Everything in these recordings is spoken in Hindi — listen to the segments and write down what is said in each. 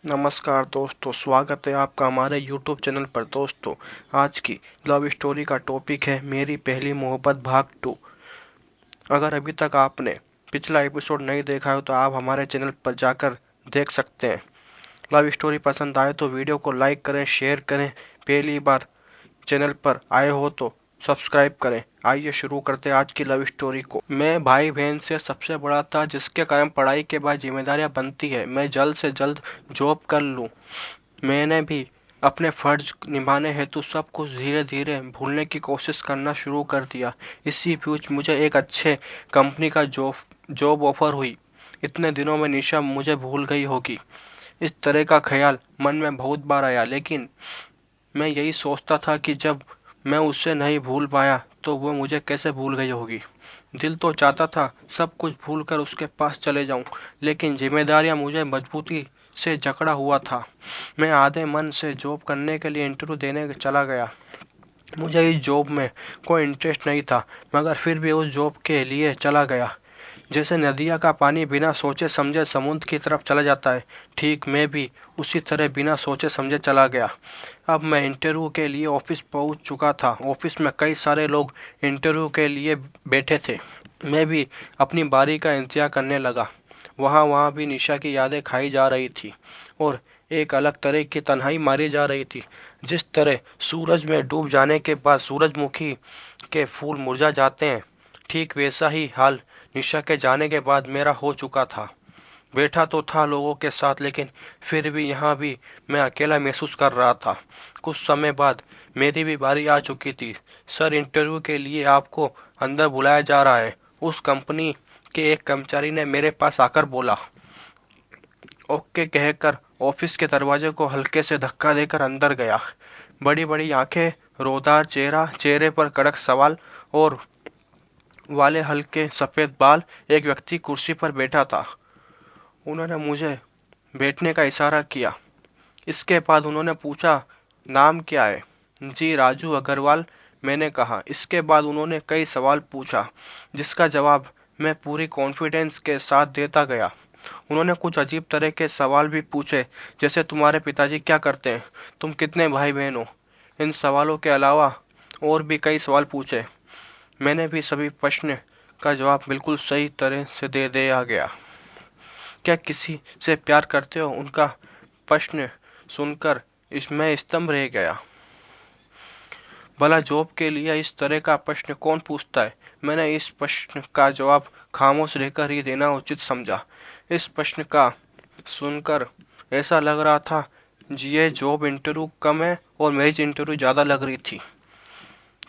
नमस्कार दोस्तों, स्वागत है आपका हमारे YouTube चैनल पर। दोस्तों, आज की लव स्टोरी का टॉपिक है मेरी पहली मोहब्बत भाग 2। अगर अभी तक आपने पिछला एपिसोड नहीं देखा हो तो आप हमारे चैनल पर जाकर देख सकते हैं। लव स्टोरी पसंद आए तो वीडियो को लाइक करें, शेयर करें। पहली बार चैनल पर आए हो तो सब्सक्राइब करें। आइए शुरू करते हैं आज की लव स्टोरी को। मैं भाई बहन से सबसे बड़ा था, जिसके कारण पढ़ाई के बाद जिम्मेदारियां बनती है मैं जल्द से जल्द जॉब कर लूं। मैंने भी अपने फर्ज निभाने हेतु सब कुछ धीरे धीरे भूलने की कोशिश करना शुरू कर दिया। इसी बीच मुझे एक अच्छे कंपनी का जॉब ऑफर हुई। इतने दिनों में निशा मुझे भूल गई होगी, इस तरह का ख्याल मन में बहुत बार आया। लेकिन मैं यही सोचता था कि जब मैं उसे नहीं भूल पाया तो वो मुझे कैसे भूल गई होगी। दिल तो चाहता था सब कुछ भूलकर उसके पास चले जाऊं, लेकिन जिम्मेदारियां मुझे मजबूती से जकड़ा हुआ था। मैं आधे मन से जॉब करने के लिए इंटरव्यू देने चला गया। मुझे इस जॉब में कोई इंटरेस्ट नहीं था, मगर फिर भी उस जॉब के लिए चला गया। जैसे नदिया का पानी बिना सोचे समझे समुद्र की तरफ चला जाता है, ठीक मैं भी उसी तरह बिना सोचे समझे चला गया। अब मैं इंटरव्यू के लिए ऑफिस पहुंच चुका था। ऑफिस में कई सारे लोग इंटरव्यू के लिए बैठे थे। मैं भी अपनी बारी का इंतजार करने लगा। वहाँ भी निशा की यादें खाई जा रही थी और एक अलग तरह की तन्हाई मारी जा रही थी। जिस तरह सूरज में डूब जाने के बाद सूरजमुखी के फूल मुरझा जाते हैं, ठीक वैसा ही हाल निशा के जाने के बाद मेरा हो चुका था। बैठा तो था लोगों के साथ, लेकिन फिर भी यहाँ भी मैं अकेला महसूस कर रहा था। कुछ समय बाद मेरी भी बारी आ चुकी थी। सर, इंटरव्यू के लिए आपको अंदर बुलाया जा रहा है, उस कंपनी के एक कर्मचारी ने मेरे पास आकर बोला। ओके कहकर ऑफिस के दरवाजे को हल्के से धक्का देकर अंदर गया। बड़ी बड़ी आंखें, रोदार चेहरा, चेहरे पर कड़क सवाल और वाले हल्के सफेद बाल। एक व्यक्ति कुर्सी पर बैठा था। उन्होंने मुझे बैठने का इशारा किया। इसके बाद उन्होंने पूछा, नाम क्या है? जी, राजू अग्रवाल, मैंने कहा। इसके बाद उन्होंने कई सवाल पूछा, जिसका जवाब मैं पूरी कॉन्फिडेंस के साथ देता गया। उन्होंने कुछ अजीब तरह के सवाल भी पूछे, जैसे तुम्हारे पिताजी क्या करते हैं, तुम कितने भाई बहन हो। इन सवालों के अलावा और भी कई सवाल पूछे। मैंने भी सभी प्रश्न का जवाब बिल्कुल सही तरह से दे दिया गया। क्या किसी से प्यार करते हो, उनका प्रश्न सुनकर मैं स्तंभ रह गया। भला जॉब के लिए इस तरह का प्रश्न कौन पूछता है? मैंने इस प्रश्न का जवाब खामोश रहकर ही देना उचित समझा। इस प्रश्न का सुनकर ऐसा लग रहा था ये जॉब इंटरव्यू कम है और मेरी इंटरव्यू ज्यादा लग रही थी।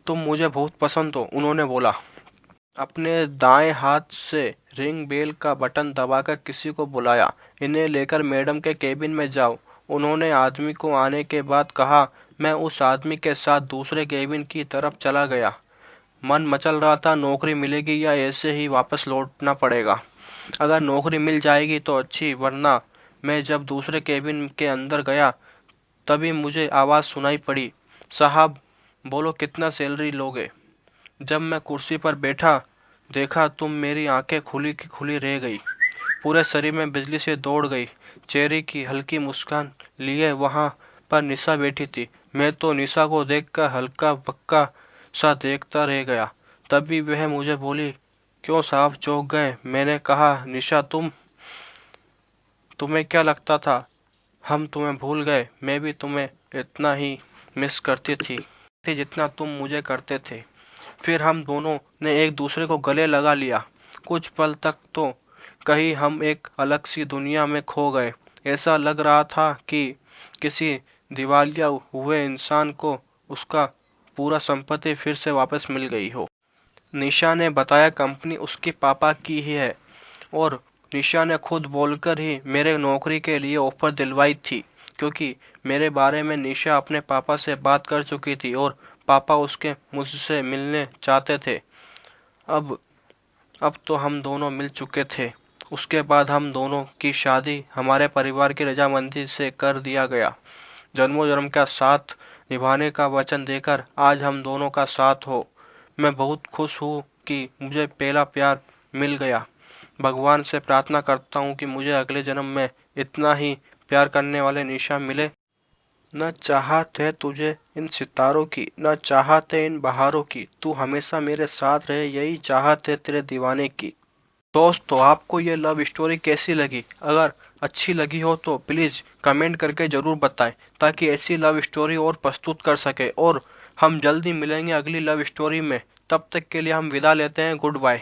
तुम मुझे बहुत पसंद हो, उन्होंने बोला। अपने दाएं हाथ से रिंग बेल का बटन दबाकर किसी को बुलाया। इन्हें लेकर मैडम के केबिन में जाओ, उन्होंने आदमी को आने के बाद कहा। मैं उस आदमी के साथ दूसरे केबिन की तरफ चला गया। मन मचल रहा था, नौकरी मिलेगी या ऐसे ही वापस लौटना पड़ेगा। अगर नौकरी मिल जाएगी तो अच्छी, वरना। मैं जब दूसरे केबिन के अंदर गया तभी मुझे आवाज़ सुनाई पड़ी, साहब, बोलो कितना सैलरी लोगे। जब मैं कुर्सी पर बैठा देखा तुम, मेरी आंखें खुली की खुली रह गई। पूरे शरीर में बिजली से दौड़ गई। चेहरे की हल्की मुस्कान लिए वहां पर निशा बैठी थी। मैं तो निशा को देखकर हल्का बक्का सा देखता रह गया। तभी वह मुझे बोली, क्यों साहब, चौंक गए? मैंने कहा, निशा, तुम्हें क्या लगता था हम तुम्हें भूल गए? मैं भी तुम्हें इतना ही मिस करती थी जितना तुम मुझे करते थे। फिर हम दोनों ने एक दूसरे को गले लगा लिया। कुछ पल तक तो कहीं हम एक अलग सी दुनिया में खो गए। ऐसा लग रहा था कि किसी दिवालिया हुए इंसान को उसका पूरा संपत्ति फिर से वापस मिल गई हो। निशा ने बताया कंपनी उसके पापा की ही है और निशा ने खुद बोलकर ही मेरे नौकरी के लिए ऑफर दिलवाई थी, क्योंकि मेरे बारे में निशा अपने पापा से बात कर चुकी थी और पापा उसके मुझसे मिलने चाहते थे। अब अब तो हम दोनों मिल चुके थे। उसके बाद हम दोनों की शादी हमारे परिवार की रजामंदी से कर दिया गया। जन्मों जन्म का साथ निभाने का वचन देकर आज हम दोनों का साथ हो। मैं बहुत खुश हूँ कि मुझे पहला प्यार मिल गया। भगवान से प्रार्थना करता हूँ कि मुझे अगले जन्म में इतना ही प्यार करने वाले निशा मिले। न चाहत है तुझे इन सितारों की, न चाहत है इन बहारों की, तू हमेशा मेरे साथ रहे यही चाहत है तेरे दीवाने की। दोस्तों, आपको ये लव स्टोरी कैसी लगी? अगर अच्छी लगी हो तो प्लीज़ कमेंट करके ज़रूर बताएं, ताकि ऐसी लव स्टोरी और प्रस्तुत कर सके। और हम जल्दी मिलेंगे अगली लव स्टोरी में। तब तक के लिए हम विदा लेते हैं। Good bye.